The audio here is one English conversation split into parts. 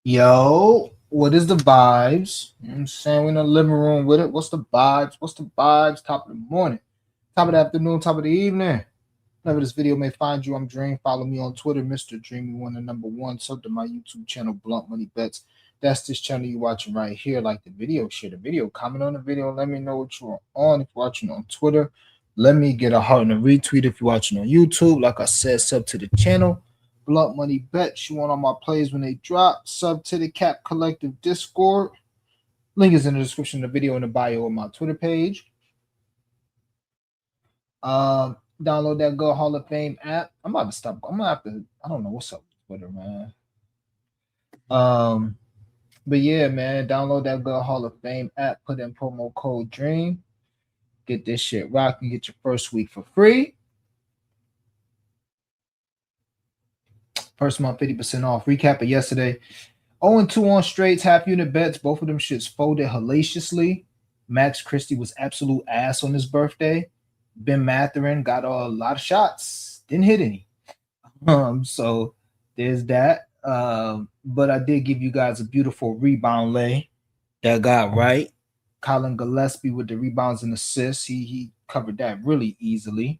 Yo, what is the vibes? You know what I'm saying? We're in the living room with it. What's the vibes? What's the vibes? Top of the morning, top of the afternoon, top of the evening. Whenever this video may find you, I'm Dream. Follow me on Twitter, Mr. Dreamy One, the number one. Sub to my YouTube channel, Blunt Money Bets. That's this channel you're watching right here. Like the video, share the video, comment on the video. Let me know what you're on. If you're watching on Twitter, let me get a heart and a retweet. If you're watching on YouTube, like I said, sub to the channel. Blunt Money Bets. You want all my plays when they drop. Sub to the Cap Collective Discord. Link is in the description of the video in the bio of my Twitter page. Download that Go Hall of Fame app. I'm about to stop. I'm gonna have to. I don't know what's up with Twitter, man. But yeah, man, download that Go Hall of Fame app. Put in promo code Dream. Get this shit rocking. Get your first week for free. First month 50% off. Recap of yesterday. 0-2 on straights, half unit bets. Both of them shits folded hellaciously. Max Christie was absolute ass on his birthday. Ben Mathurin got a lot of shots, didn't hit any. So there's that. But I did give you guys a beautiful rebound lay that got right. Colin Gillespie with the rebounds and assists. He covered that really easily.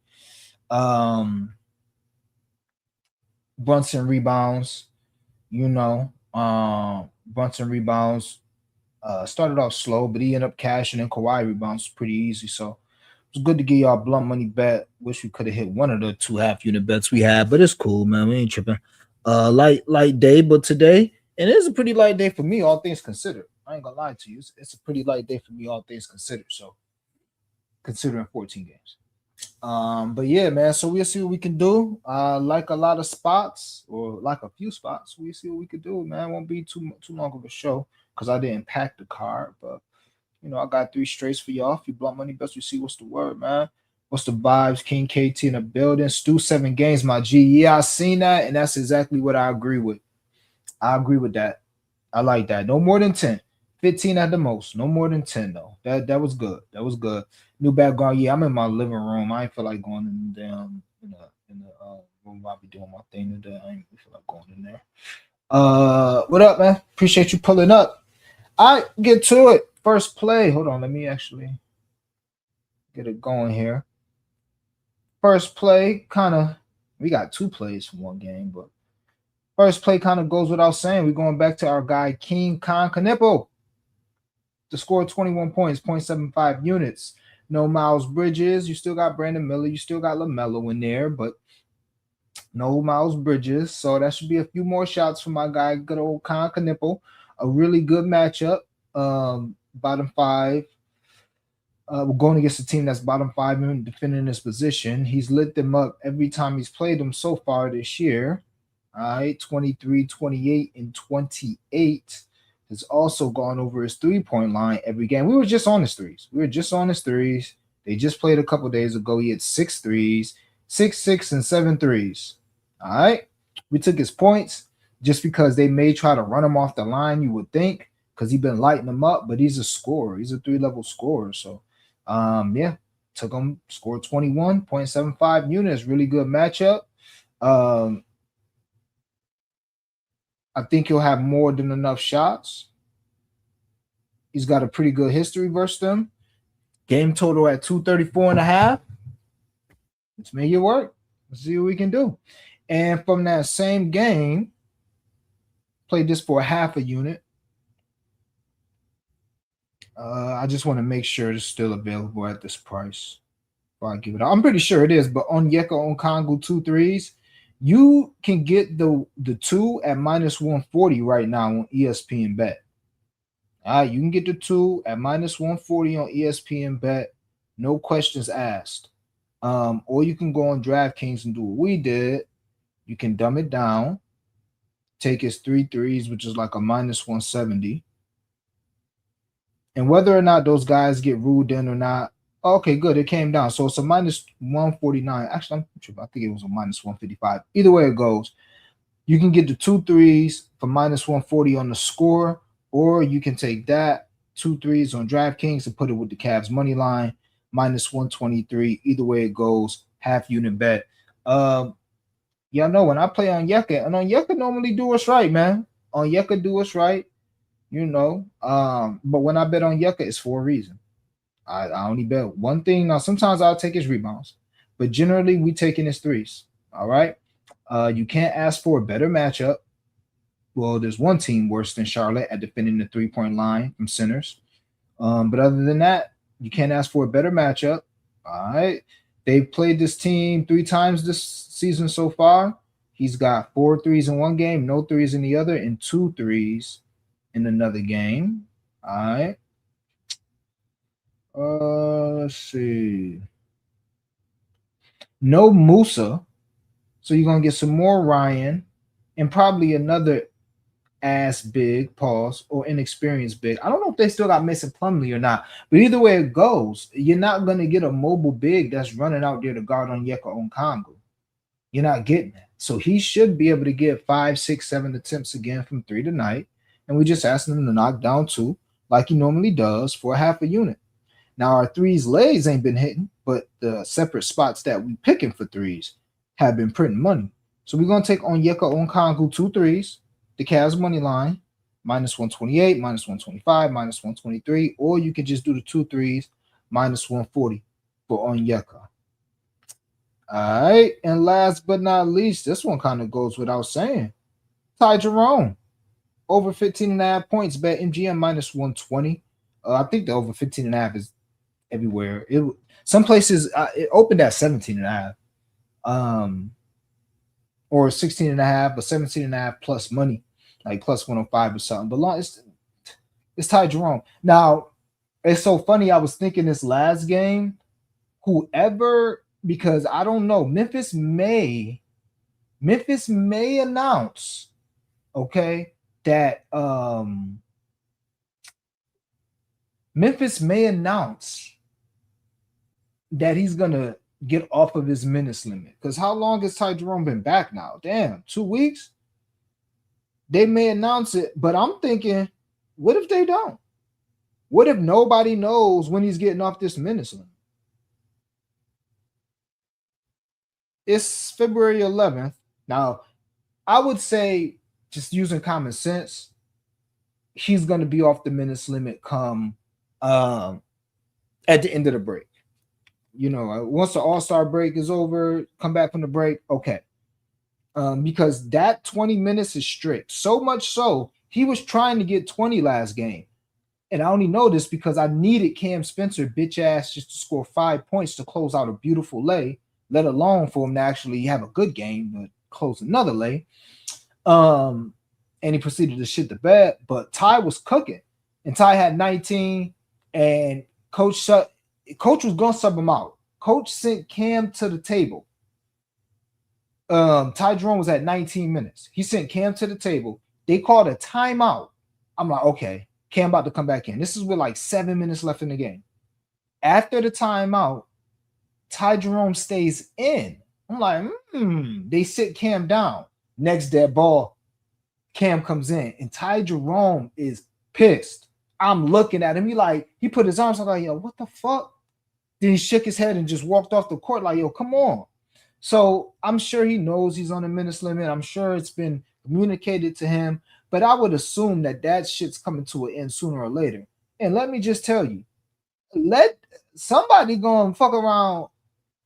Brunson rebounds, Brunson rebounds. Started off slow, but he ended up cashing in. Kawhi rebounds pretty easy. So it was good to get y'all blunt money bet. Wish we could have hit one of the 2 half unit bets we had, but it's cool, man. We ain't tripping. Light day, but today, and it is a pretty light day for me, all things considered. I ain't gonna lie to you. It's a pretty light day for me, all things considered. So considering 14 games. But yeah, man. So we'll see what we can do. Like a lot of spots, or like a few spots, we'll see what we could do, man. Won't be too long of a show because I didn't pack the card, but I got 3 straights for y'all. If you blunt money best, we see what's the word, man. What's the vibes? King KT in the building. Stu 7 games, my G. Yeah, I seen that, and that's exactly what I agree with. I agree with that. I like that. No more than 10. 15 at the most. No more than 10 though. That was good. That was good. New background. Yeah, I'm in my living room. I ain't feel like going in the damn in the room. I'll be doing my thing today. I ain't feel like going in there. What up, man? Appreciate you pulling up. I get to it. First play. Hold on, let me actually get it going here. First play, kind of. We got 2 plays from one game, but first play kind of goes without saying. We're going back to our guy King Khan Kanipo to score 21 points, 0.75 units. No Miles Bridges. You still got Brandon Miller. You still got LaMelo in there, but no Miles Bridges. So that should be a few more shots for my guy, good old Khan Kanipo. A really good matchup. Bottom 5. We're going against a team that's bottom 5 and defending his position. He's lit them up every time he's played them so far this year. All right, 23, 28, and 28. Has also gone over his 3-point line every game. We were just on his threes. They just played a couple days ago. He had 6 threes, 6, and 7 threes. All right. We took his points just because they may try to run him off the line, you would think, because he's been lighting them up, but he's a scorer. He's a 3-level scorer. So, yeah, took him, scored 21.75 units. Really good matchup. I think he'll have more than enough shots. He's got a pretty good history versus them. Game total at 234.5. Let's make it work. Let's see what we can do. And from that same game, played this for a half a unit. I just want to make sure it's still available at this price before I give it out. I'm pretty sure it is, but Onyeka Okongwu 2 threes, you can get the 2 at minus 140 right now on ESPN Bet. All right, you can get the 2 at minus 140 on ESPN Bet, no questions asked. Or you can go on DraftKings and do what we did. You can dumb it down, take his 3 threes, which is like a minus 170. And whether or not those guys get ruled in or not, okay, good. It came down. So it's a minus 149. Actually, I think it was a minus 155. Either way it goes, you can get the 2 threes for minus 140 on the score, or you can take that 2 threes on DraftKings and put it with the Cavs money line, minus 123. Either way it goes, half unit bet. Y'all know when I play on Yucca, and on Yucca normally do us right, man. Onyeka do us right, you know. But when I bet on Yucca, it's for a reason. I only bet one thing. Now, sometimes I'll take his rebounds, but generally we taking his threes. All right. You can't ask for a better matchup. Well, there's one team worse than Charlotte at defending the 3-point line from centers. But other than that, you can't ask for a better matchup. All right. They've played this team 3 times this season so far. He's got 4 threes in one game, no threes in the other, and 2 threes in another game. All right. Let's see. No Musa. So you're gonna get some more Ryan and probably another ass big pause or inexperienced big. I don't know if they still got Mason Plumlee or not, but either way it goes, you're not gonna get a mobile big that's running out there to guard Onyeka Okongwu. You're not getting that. So he should be able to get 5, 6, 7 attempts again from 3 tonight. And we just asking him to knock down 2 like he normally does for a half a unit. Now our threes lays ain't been hitting, but the separate spots that we picking for threes have been printing money. So we're gonna take Onyeka Okongwu 2 threes, the Cavs money line, minus 128, minus 125, minus 123, or you can just do the 2 threes, minus 140 for Onyeka. All right, and last but not least, this one kind of goes without saying. Ty Jerome, over 15.5 points, bet MGM minus 120. I think the over 15.5 is everywhere. Some places it opened at 17.5, or 16.5, but 17.5 plus money, like plus 105 or something. But it's Ty Jerome. Now it's so funny. I was thinking this last game, whoever, because I don't know, Memphis may announce, okay, that Memphis may announce that he's gonna get off of his minutes limit. Because how long has Ty Jerome been back now? Damn, 2 weeks. They may announce it, but I'm thinking, what if they don't? What if nobody knows when he's getting off this minutes limit? It's February 11th. Now, I would say, just using common sense, he's going to be off the minutes limit come at the end of the break. You know, once the All-Star break is over, come back from the break, okay. Because that 20 minutes is strict. So much so, he was trying to get 20 last game. And I only know this because I needed Cam Spencer, bitch ass, just to score 5 points to close out a beautiful lay, let alone for him to actually have a good game to close another lay. And he proceeded to shit the bed, but Ty was cooking. And Ty had 19, and Coach was going to sub him out. Coach sent Cam to the table. Ty Jerome was at 19 minutes. He sent Cam to the table. They called a timeout. I'm like, okay, Cam about to come back in. This is with like 7 minutes left in the game. After the timeout, Ty Jerome stays in. I'm like, they sit Cam down. Next dead ball, Cam comes in, and Ty Jerome is pissed. I'm looking at him. He put his arms. I'm like, yo, what the fuck? Then he shook his head and just walked off the court like, yo, come on. So I'm sure he knows he's on a minutes limit. I'm sure it's been communicated to him, but I would assume that shit's coming to an end sooner or later. And let me just tell you, let somebody go and fuck around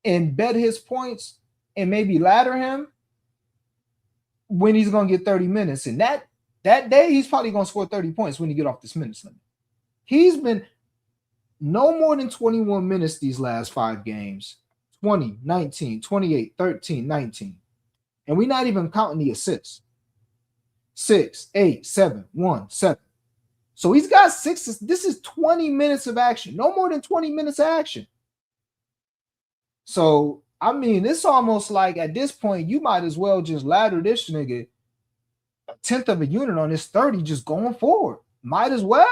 and bet his points and maybe ladder him when he's going to get 30 minutes. And that day, he's probably going to score 30 points when he get off this minutes limit. He's been no more than 21 minutes these last 5 games. 20, 19, 28, 13, 19. And we're not even counting the assists. 6, 8, 7, 1, 7. So he's got 6. This is 20 minutes of action. No more than 20 minutes of action. So, I mean, it's almost like at this point, you might as well just ladder this nigga a 10th of a unit on this 30 just going forward. Might as well.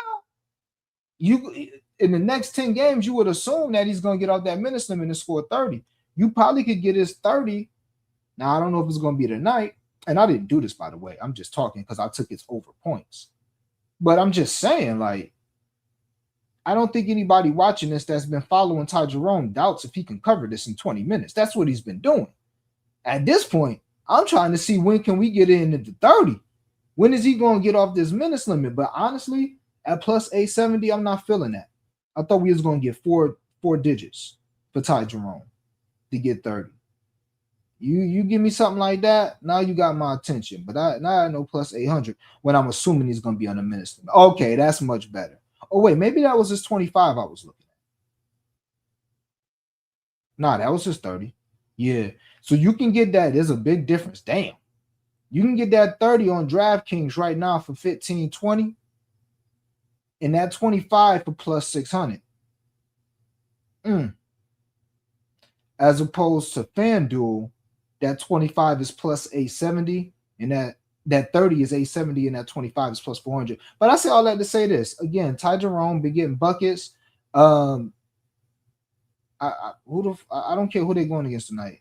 You in the next 10 games, you would assume that he's going to get off that minutes limit and score 30. You probably could get his 30. Now, I don't know if it's going to be tonight. And I didn't do this, by the way. I'm just talking because I took his over points. But I'm just saying, like, I don't think anybody watching this that's been following Ty Jerome doubts if he can cover this in 20 minutes. That's what he's been doing. At this point, I'm trying to see when can we get into the 30. When is he going to get off this minutes limit? But honestly, at plus 870, I'm not feeling that. I thought we was going to get four digits for Ty Jerome to get 30. You give me something like that, now you got my attention. But I know plus 800 when I'm assuming he's going to be on the minutes limit. Okay, that's much better. Oh, wait, maybe that was his 25 I was looking at. Nah, that was his 30. Yeah. So you can get that. There's a big difference. Damn. You can get that 30 on DraftKings right now for 1520 and that 25 for plus 600. As opposed to FanDuel, that 25 is plus 870 and that 30 is 870 and that 25 is plus 400. But I say all that to say this. Again, Ty Jerome been getting buckets. I don't care who they're going against tonight.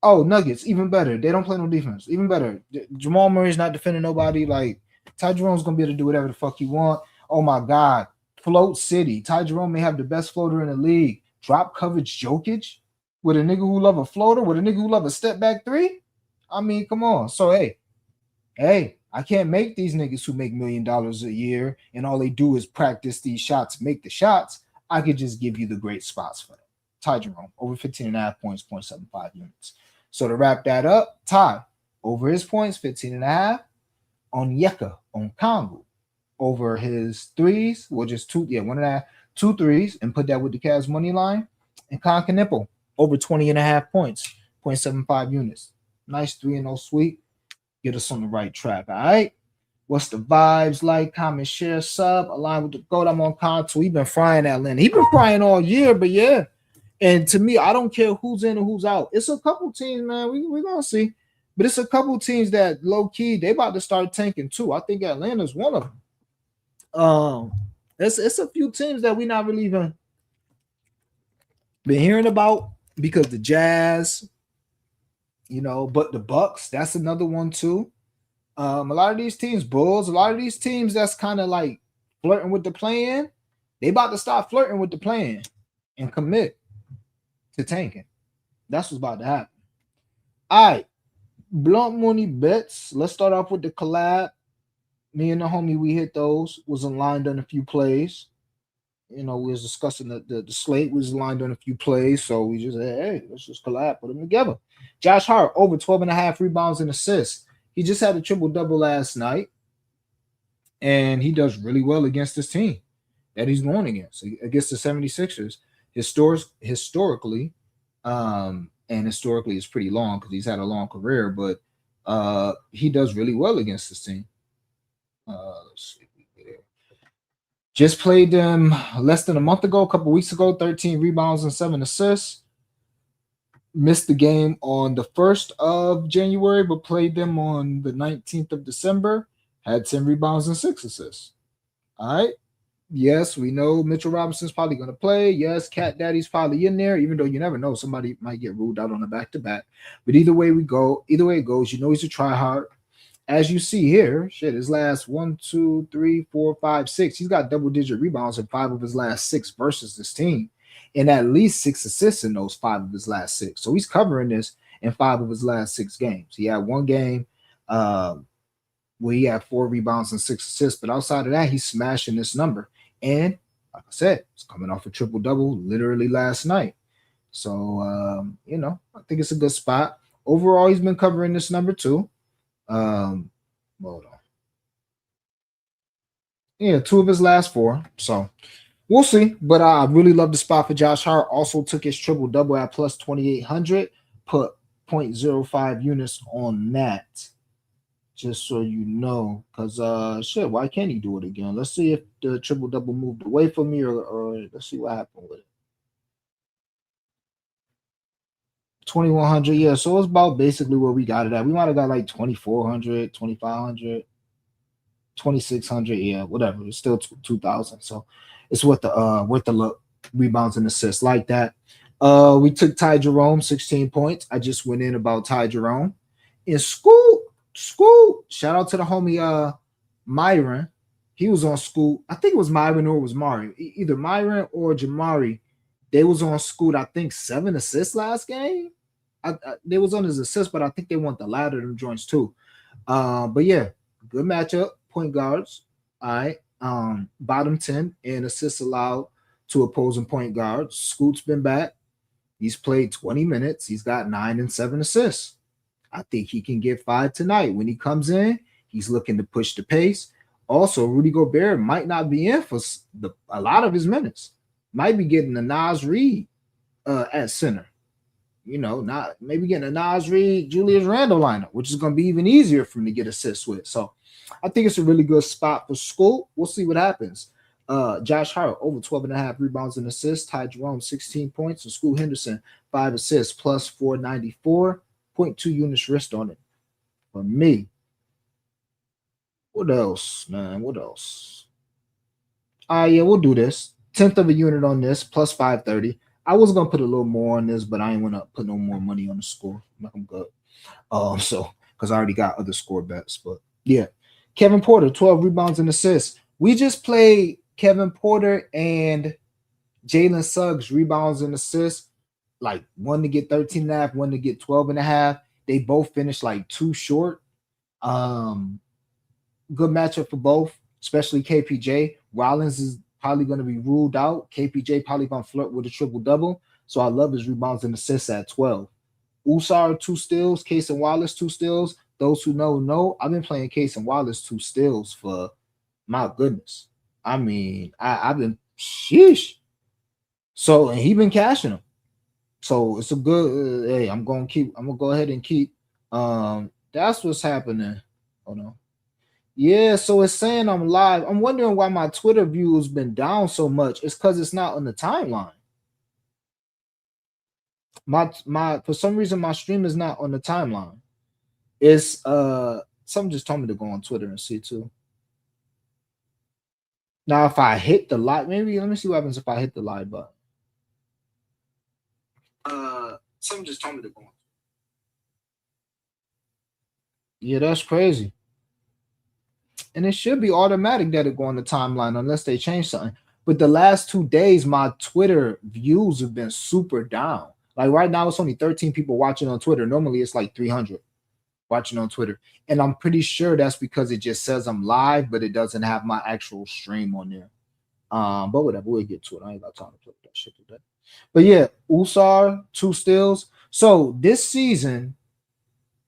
Oh, Nuggets, even better. They don't play no defense. Even better. Jamal Murray's not defending nobody. Like, Ty Jerome's going to be able to do whatever the fuck he want. Oh, my God. Float City. Ty Jerome may have the best floater in the league. Drop coverage Jokic with a nigga who love a floater, with a nigga who love a step back three. I mean, come on. So, hey, I can't make these niggas who make $1 million a year and all they do is practice these shots, make the shots. I could just give you the great spots for them. Ty Jerome, over 15.5 points, 0.75 units. So to wrap that up, Ty, over his points, 15.5. Onyeka Okongwu, over his threes, well, just 1.5, 2 threes, and put that with the Cavs money line. And Concanipo, over 20.5 points, 0.75 units. Nice 3-0 sweep. Get us on the right track, all right? What's the vibes like? Comment, share, sub, align with the GOAT. I'm on Contour. He been frying Atlanta. He been frying all year, but yeah. And to me, I don't care who's in and who's out. It's a couple teams, man. We're going to see. But it's a couple teams that, low-key, they about to start tanking, too. I think Atlanta's one of them. It's a few teams that we not really even been hearing about because the Jazz, but the Bucks, that's another one, too. A lot of these teams, Bulls, a lot of these teams that's kind of like flirting with the play-in, they about to stop flirting with the play-in and commit to tanking. That's what's about to happen. All right. Blunt money bets. Let's start off with the collab. Me and the homie, we hit those. Was aligned on a few plays. We was discussing the slate. Was aligned on a few plays. So we just said, hey, let's just collab, put them together. Josh Hart, over 12.5 rebounds and assists. He just had a triple-double last night. And he does really well against this team that he's going against the 76ers. Historically, and historically it's pretty long because he's had a long career, but he does really well against this team. Let's see. Just played them less than a month ago, a couple weeks ago, 13 rebounds and 7 assists. Missed the game on the 1st of January, but played them on the 19th of December. Had 10 rebounds and 6 assists. All right. Yes, we know Mitchell Robinson's probably going to play. Yes, Cat Daddy's probably in there, even though you never know. Somebody might get ruled out on the back-to-back. But either way it goes, he's a try-hard. As you see here, his last 1, 2, 3, 4, 5, 6. He's got double-digit rebounds in 5 of his last 6 versus this team. And at least 6 assists in those 5 of his last 6. So he's covering this in 5 of his last 6 games. He had one game where he had 4 rebounds and 6 assists. But outside of that, he's smashing this number. And like I said, it's coming off a triple-double literally last night. So, I think it's a good spot. Overall, he's been covering this number too. Hold on. Yeah, 2 of his last 4. So, we'll see. But I really love the spot for Josh Hart. Also took his triple-double at plus 2,800. Put 0.05 units on that. Just so you know, because why can't he do it again? Let's see if the triple-double moved away from me or let's see what happened with it. 2,100, yeah. So it's about basically where we got it at. We might have got like 2,400, 2,500, 2,600, yeah, whatever. It's still 2,000. So it's worth the look. Rebounds and assists like that. We took Ty Jerome, 16 points. I just went in about Ty Jerome. In school. Shout out to the homie Myron. He was on school. I think it was Myron or it was Mari. Either Myron or Jamari. They was on school, I think 7 assists last game. They was on his assist, but I think they want the ladder them joints too. But yeah, Good matchup, point guards. All right. Bottom 10 in assists allowed to opposing point guards. Scoot's been back. He's played 20 minutes. He's got 9 and 7 assists. I think he can get 5 tonight. When he comes in, he's looking to push the pace. Also, Rudy Gobert might not be in for a lot of his minutes. Might be getting a Nas Reed at center. Not maybe getting a Nas Reed, Julius Randle lineup, which is going to be even easier for him to get assists with. So I think it's a really good spot for School. We'll see what happens. Josh Hart over 12.5 rebounds and assists. Ty Jerome 16 points. And School Henderson 5 assists plus 494. 0.2 units wrist on it. For me. What else, man? What else? Yeah, we'll do this. 10th of a unit on this, plus 530. I was gonna put a little more on this, but I ain't want to put no more money on the score. I'm good. So because I already got other score bets. But yeah. Kevin Porter, 12 rebounds and assists. We just played Kevin Porter and Jalen Suggs rebounds and assists. Like one to get 13.5, one to get 12.5. They both finished like 2 short. Good matchup for both, especially KPJ. Rollins is probably going to be ruled out. KPJ probably going to flirt with a triple-double. So I love his rebounds and assists at 12. Usar, 2 steals. Case and Wallace, 2 steals. Those who know. I've been playing Case and Wallace 2 steals for, my goodness. I mean, I've been, sheesh. So, and he been cashing them. So it's a good, hey, I'm going to go ahead and keep. That's what's happening. Hold on. Yeah, so it's saying I'm live. I'm wondering why my Twitter views been down so much. It's because it's not on the timeline. My for some reason my stream is not on the timeline. It's someone just told me to go on Twitter and see too. Now if I hit the live, maybe let me see what happens if I hit the live button. Someone just told me to go on. Yeah, that's crazy. And it should be automatic that it go on the timeline unless they change something. But the last 2 days, my Twitter views have been super down. Like right now, it's only 13 people watching on Twitter. Normally, it's like 300 watching on Twitter. And I'm pretty sure that's because it just says I'm live, but it doesn't have my actual stream on there. But whatever, we'll get to it. I ain't got time to play that shit today. But yeah, Usar, 2 steals. So this season,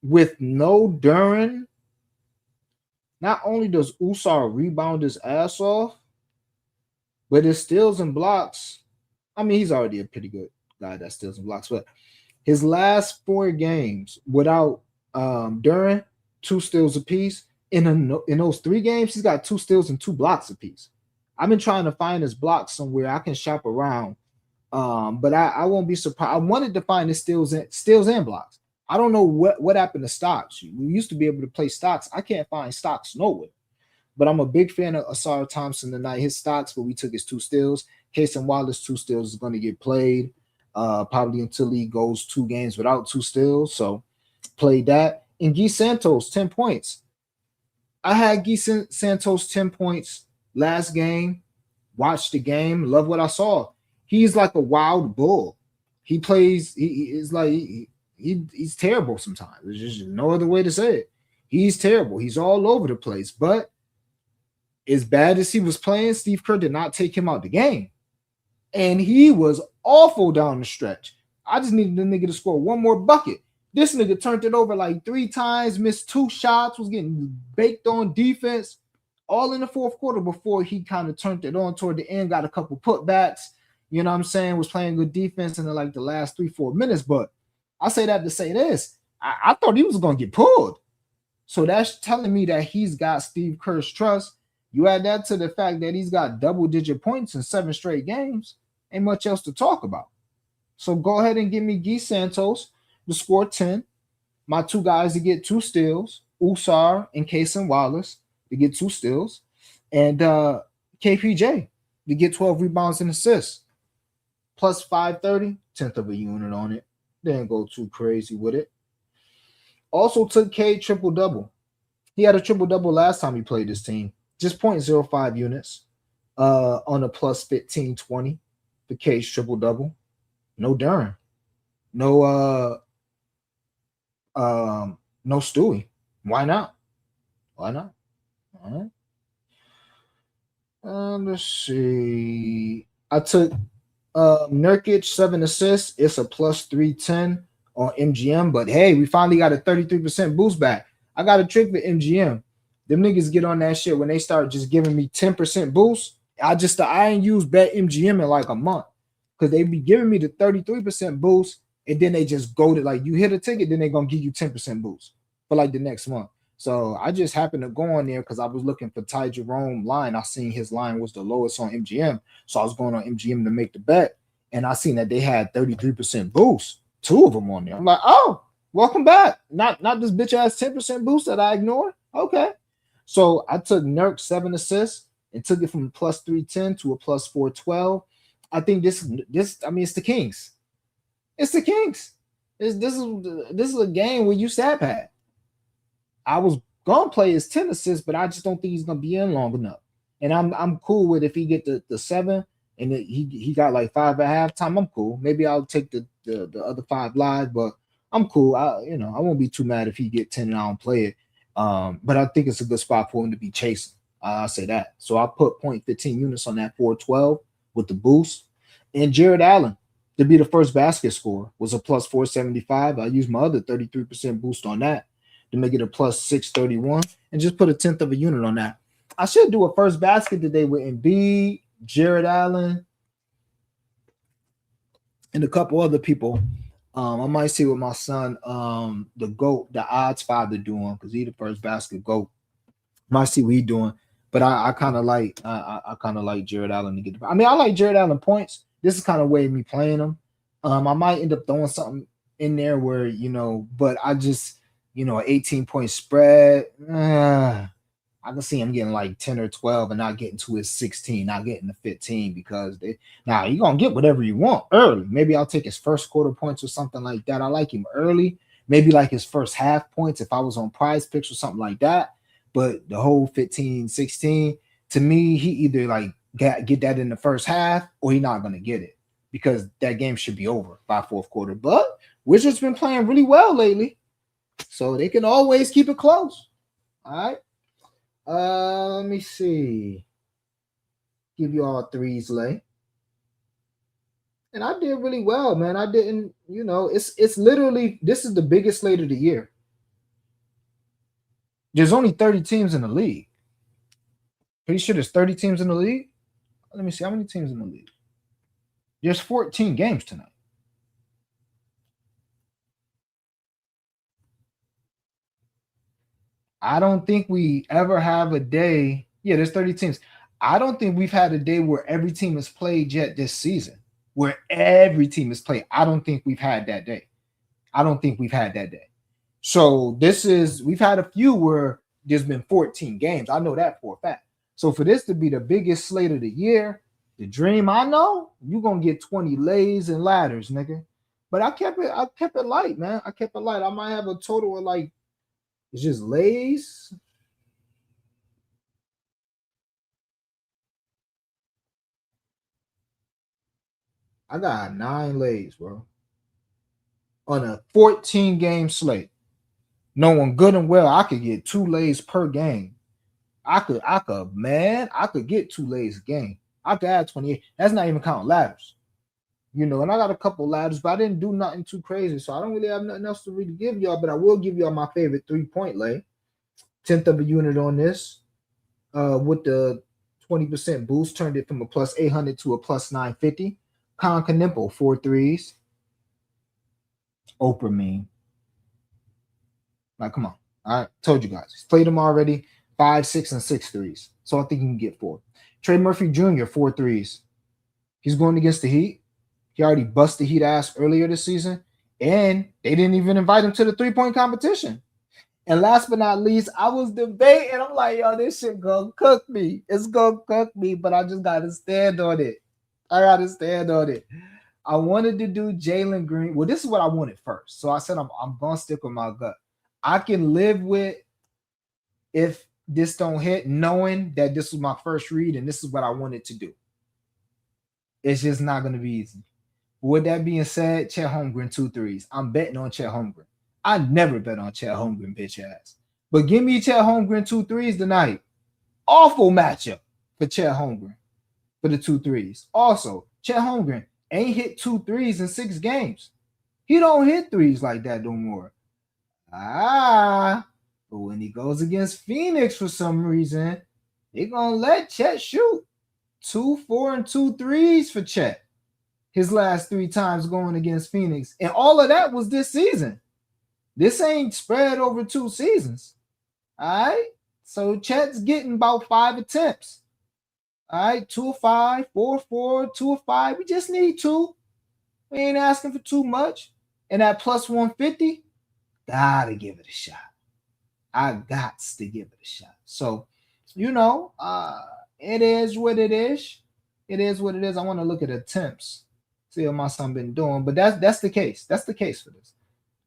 with no Duren, not only does Usar rebound his ass off, but his steals and blocks. I mean, he's already a pretty good guy that steals and blocks, but his last 4 games without Duren, 2 steals apiece. In those 3 games, he's got 2 steals and 2 blocks apiece. I've been trying to find his blocks somewhere. I can shop around, but I won't be surprised. I wanted to find his steals and blocks. I don't know what happened to stocks. We used to be able to play stocks. I can't find stocks nowhere. But I'm a big fan of Asar Thompson tonight. His stocks, but we took his 2 steals. Case and Wallace 2 steals is going to get played probably until he goes 2 games without 2 steals. So played that. And Guy Santos, 10 points. I had Guy Santos 10 points last game. Watched the game. Love what I saw. He's like a wild bull. He plays. He is like. He's terrible sometimes. There's just no other way to say it. He's terrible. He's all over the place. But as bad as he was playing, Steve Kerr did not take him out the game. And he was awful down the stretch. I just needed the nigga to score 1 more bucket. This nigga turned it over like 3 times, missed 2 shots, was getting baked on defense, all in the 4th quarter before he kind of turned it on toward the end, got a couple putbacks, you know what I'm saying, was playing good defense in like the last 3-4 minutes. But I say that to say this. I thought he was going to get pulled. So that's telling me that he's got Steve Kerr's trust. You add that to the fact that he's got double-digit points in 7 straight games. Ain't much else to talk about. So go ahead and give me Guy Santos to score 10. My 2 guys to get 2 steals. Usar and Case and Wallace to get 2 steals. And KPJ to get 12 rebounds and assists. Plus 530, 10th of a unit on it. Didn't go too crazy with it. Also took K triple-double. He had a triple-double last time he played this team. Just 0.05 units on a plus 1520 for K's triple-double. No Duren. No Stewie. Why not? Why not? All right. Let's see. I took Nurkic 7 assists. It's a plus 310 on MGM. But hey, we finally got a 33% boost back. I got a trick with MGM. Them niggas get on that shit when they start just giving me 10% boost. I ain't used bet MGM in like a month because they be giving me the 33% boost, and then they just go to like you hit a ticket, then they gonna give you 10% boost for like the next month. So I just happened to go on there because I was looking for Ty Jerome line. I seen his line was the lowest on MGM. So I was going on MGM to make the bet. And I seen that they had 33% boost. Two of them on there. I'm like, oh, welcome back. Not this bitch ass 10% boost that I ignored. Okay. So I took Nurk 7 assists and took it from a plus 310 to a plus 412. I think I mean, it's the Kings. It's the Kings. This is a game where you sat pat. I was gonna play his 10 assists, but I just don't think he's gonna be in long enough. And I'm cool with if he get the 7 and he got like 5 at halftime. I'm cool. Maybe I'll take the other 5 live, but I'm cool. I won't be too mad if he get 10 and I don't play it. But I think it's a good spot for him to be chasing. I'll say that. So I put 0.15 units on that 412 with the boost. And Jared Allen to be the first basket scorer was a plus 475. I used my other 33% boost on that to make it a plus 631 and just put a tenth of a unit on that. I should do a first basket today with Embiid, Jared Allen, and a couple other people. I might see what my son, the GOAT, the odds father doing because he the first basket GOAT. Might see what he doing. But I kind of like I kind of like Jared Allen to get the. I mean, I like Jared Allen points. This is kind of way me playing him. I might end up throwing something in there where but I just an 18-point spread. I can see him getting like 10 or 12 and not getting to his 16, not getting the 15 because now you're gonna get whatever you want early. Maybe I'll take his first quarter points or something like that. I like him early, maybe like his first half points if I was on prize picks or something like that. But the whole 15, 16, to me, he either like get that in the first half or he's not gonna get it because that game should be over by fourth quarter. But Wizards been playing really well lately, so they can always keep it close. All right. Let me see. Give you all threes, Lay. And I did really well, man. I didn't, it's literally this is the biggest slate of the year. There's only 30 teams in the league. Pretty sure there's 30 teams in the league. Let me see how many teams in the league. There's 14 games tonight. I don't think we ever have a day. Yeah, there's 30 teams. I don't think we've had a day where every team has played yet this season. Where every team has played. I don't think we've had that day. I don't think we've had that day. So we've had a few where there's been 14 games. I know that for a fact. So for this to be the biggest slate of the year, the dream I know, you're gonna get 20 lays and ladders, nigga. But I kept it light, man. I kept it light. I might have a total of like it's just lays. I got 9 lays, bro. On a 14 game slate. Knowing good and well I could get 2 lays per game. I could get 2 lays a game. I could add 28. That's not even counting ladders. And I got a couple ladders, but I didn't do nothing too crazy. So I don't really have nothing else to really give y'all, but I will give y'all my favorite 3-point lay. 10th of a unit on this. With the 20% boost, turned it from a plus 800 to a plus 950. Con Canimpo, 4 threes. Oprah mean. Like, come on. All right. Told you guys. He's played them already. 5, 6, and 6 threes. So I think he can get 4. Trey Murphy Jr., 4 threes. He's going against the Heat. He already busted Heat ass earlier this season. And they didn't even invite him to the 3-point competition. And last but not least, I was debating. I'm like, yo, this shit gonna cook me. It's gonna cook me, but I just gotta stand on it. I wanted to do Jalen Green. Well, this is what I wanted first. So I said I'm gonna stick with my gut. I can live with if this don't hit, knowing that this was my first read and this is what I wanted to do. It's just not gonna be easy. With that being said, Chet Holmgren 2 threes. I'm betting on Chet Holmgren. I never bet on Chet Holmgren, bitch ass. But give me Chet Holmgren 2 threes tonight. Awful matchup for Chet Holmgren for the 2 threes. Also, Chet Holmgren ain't hit 2 threes in 6 games. He don't hit threes like that no more. But when he goes against Phoenix for some reason, they're gonna let Chet shoot 2, 4, and 2 threes for Chet. His last 3 times going against Phoenix. And all of that was this season. This ain't spread over 2 seasons. All right. So Chet's getting about 5 attempts. All right. 2 of 5, 4 of 4, 2 of 5. We just need 2. We ain't asking for too much. And at plus 150, gotta give it a shot. I got to give it a shot. So, it is what it is. It is what it is. I want to look at attempts, see what my son been doing. But that's the case. That's the case for this.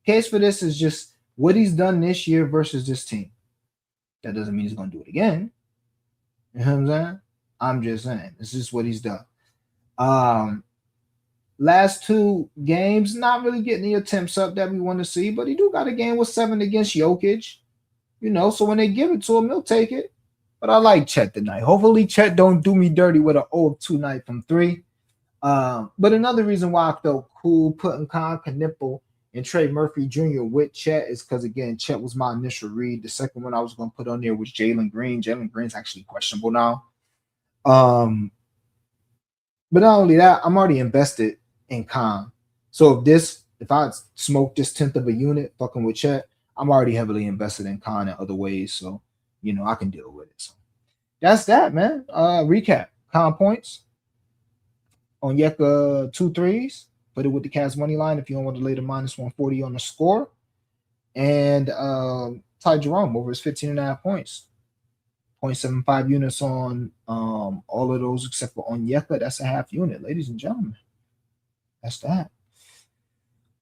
Case for this is just what he's done this year versus this team. That doesn't mean he's gonna do it again. You know what I'm saying? I'm just saying this is what he's done. Last 2 games, not really getting the attempts up that we want to see, but he do got a game with 7 against Jokic. So when they give it to him, he'll take it. But I like Chet tonight. Hopefully Chet don't do me dirty with an 0 of 2 night from 3. But another reason why I felt cool putting Con Knipple and Trey Murphy Jr. with Chet is because, again, Chet was my initial read. The second one I was going to put on there was Jalen Green. Jalen Green's actually questionable now. But not only that, I'm already invested in Con. So if I smoke this 10th of a unit fucking with Chet, I'm already heavily invested in Con in other ways. So, I can deal with it. So that's that, man. Recap. Con points. Onyeka 2 threes. Put it with the Cavs money line if you don't want to lay the minus 140 on the score. And Ty Jerome over his 15.5 points. 0.75 units on all of those except for Onyeka. That's a half unit, ladies and gentlemen. That's that.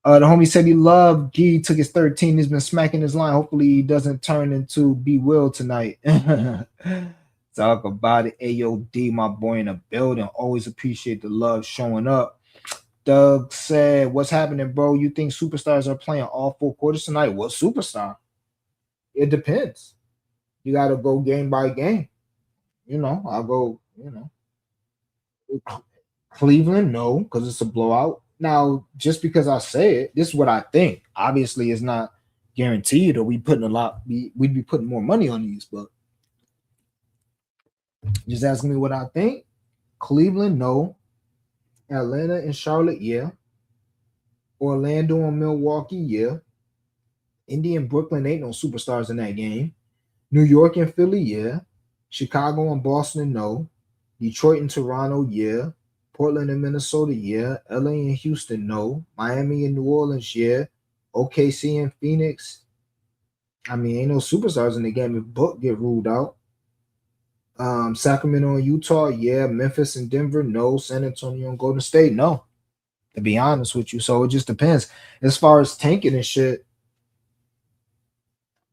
The homie said he loved Gee, took his 13. He's been smacking his line. Hopefully he doesn't turn into B Will tonight. Talk about it. AOD, my boy in the building. Always appreciate the love showing up. Doug said, what's happening, bro? You think superstars are playing all 4 quarters tonight? What superstar? It depends. You got to go game by game. I'll go, Cleveland, no, because it's a blowout. Now, just because I say it, this is what I think. Obviously, it's not guaranteed, or we'd be putting more money on these, but just asking me what I think. Cleveland, no. Atlanta and Charlotte, yeah. Orlando and Milwaukee, yeah. Indy and Brooklyn ain't no superstars in that game. New York and Philly, yeah. Chicago and Boston, no. Detroit and Toronto, yeah. Portland and Minnesota, yeah. LA and Houston, no. Miami and New Orleans, yeah. OKC and Phoenix. I mean, ain't no superstars in the game if Book get ruled out. Sacramento and Utah, yeah. Memphis and Denver, no. San Antonio and Golden State, no. To be honest with you. So it just depends. As far as tanking and shit,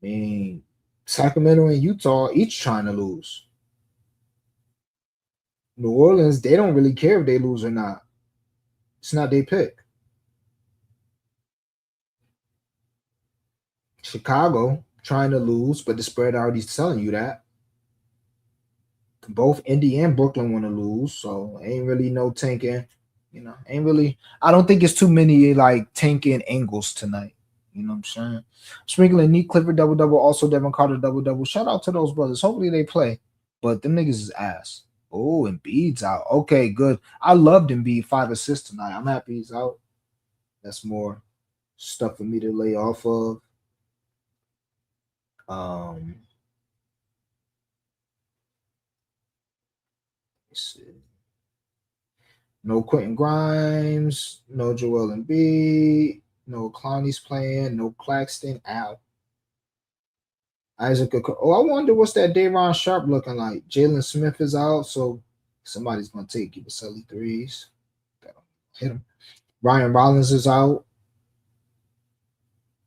I mean, Sacramento and Utah each trying to lose. New Orleans, they don't really care if they lose or not. It's not their pick. Chicago trying to lose, but the spread already telling you that. Both Indy and Brooklyn want to lose, so ain't really no tanking. Ain't really. I don't think it's too many like tanking angles tonight. You know what I'm saying? Sprinkling Neat Clifford double-double, also Devin Carter double-double. Shout out to those brothers. Hopefully they play, but them niggas is ass. Oh, Embiid's out. Okay, good. I loved Embiid 5 assists tonight. I'm happy he's out. That's more stuff for me to lay off of. Let's see. No Quentin Grimes, no Joel Embiid, no Clowney's playing, no Claxton out. Isaac, I wonder what's that Day'Ron Sharp looking like. Jalen Smith is out, so somebody's gonna take Yabusele threes. Hit him. Ryan Rollins is out.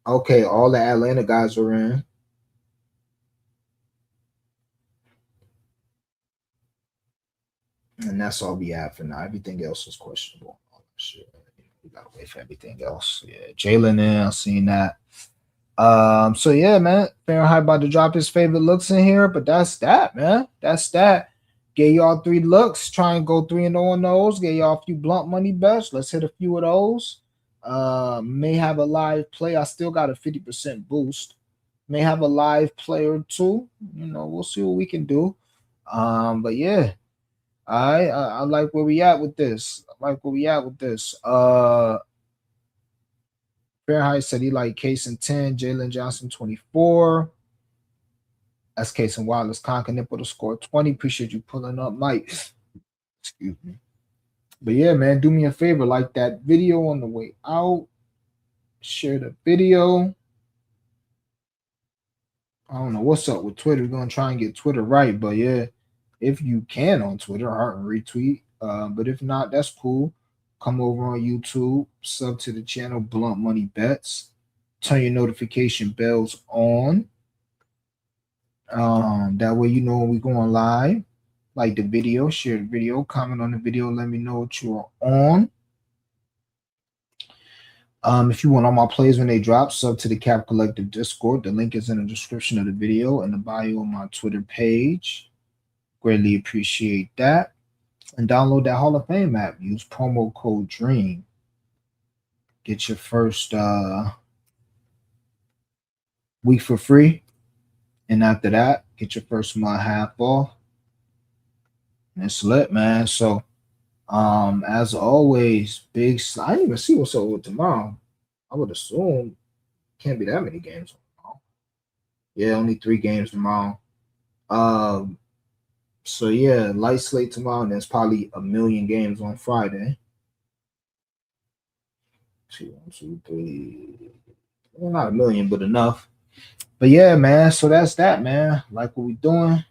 Okay, all the Atlanta guys are in. And that's all we have for now. Everything else is questionable. Oh, shit. We gotta wait for everything else. Yeah, Jalen in, I've seen that. So yeah, man. Fahrenheit about to drop his favorite looks in here, but that's that, man. That's that. Get y'all 3 looks. Try and go 3-0 on those. Get y'all a few blunt money bets. Let's hit a few of those. May have a live play. I still got a 50% boost. May have a live play or two. You know, we'll see what we can do. But yeah, I like where we at with this. I like where we at with this. Fahrenheit said he like Case in 10, Jalen Johnson 24. That's Case and Wireless Conquer Nipple to score 20. Appreciate you pulling up, Mike. Excuse me. But yeah, man, do me a favor, like that video on the way out. Share the video. I don't know what's up with Twitter. We're gonna try and get Twitter right, but yeah, if you can on Twitter, heart and retweet. But if not, that's cool. Come over on YouTube, sub to the channel, Blunt Money Bets. Turn your notification bells on. That way you know when we going live. Like the video, share the video, comment on the video, let me know what you are on. If you want all my plays when they drop, sub to the Cap Collective Discord. The link is in the description of the video and the bio on my Twitter page. Greatly appreciate that. And download that Hall of Fame app. Use promo code DREAM. Get your first week for free. And after that, get your first month half off. And it's lit, man. So as always, I didn't even see what's up with tomorrow. I would assume can't be that many games tomorrow. Yeah, only 3 games tomorrow. So yeah, light slate tomorrow, and there's probably 1,000,000 games on Friday. 2, 1, 2, 3. Well, not 1,000,000, but enough. But yeah, man. So that's that, man. Like what we doing.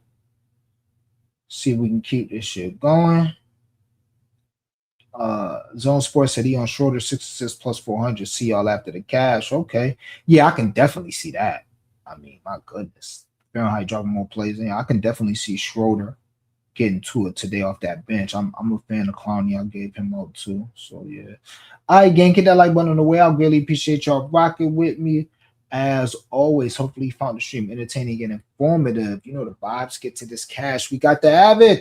See if we can keep this shit going. Zone Sports said he on Schroeder 66 plus 400. See y'all after the cash. Okay. Yeah, I can definitely see that. I mean, my goodness. Fahrenheit dropping more plays in. I can definitely see Schroeder getting to it today off that bench. I'm a fan of Clowney. I gave him out too. So yeah. All right, gang, hit that like button on the way. I really appreciate y'all rocking with me. As always, hopefully you found the stream entertaining and informative. You know the vibes. Get to this cash. We got to have it.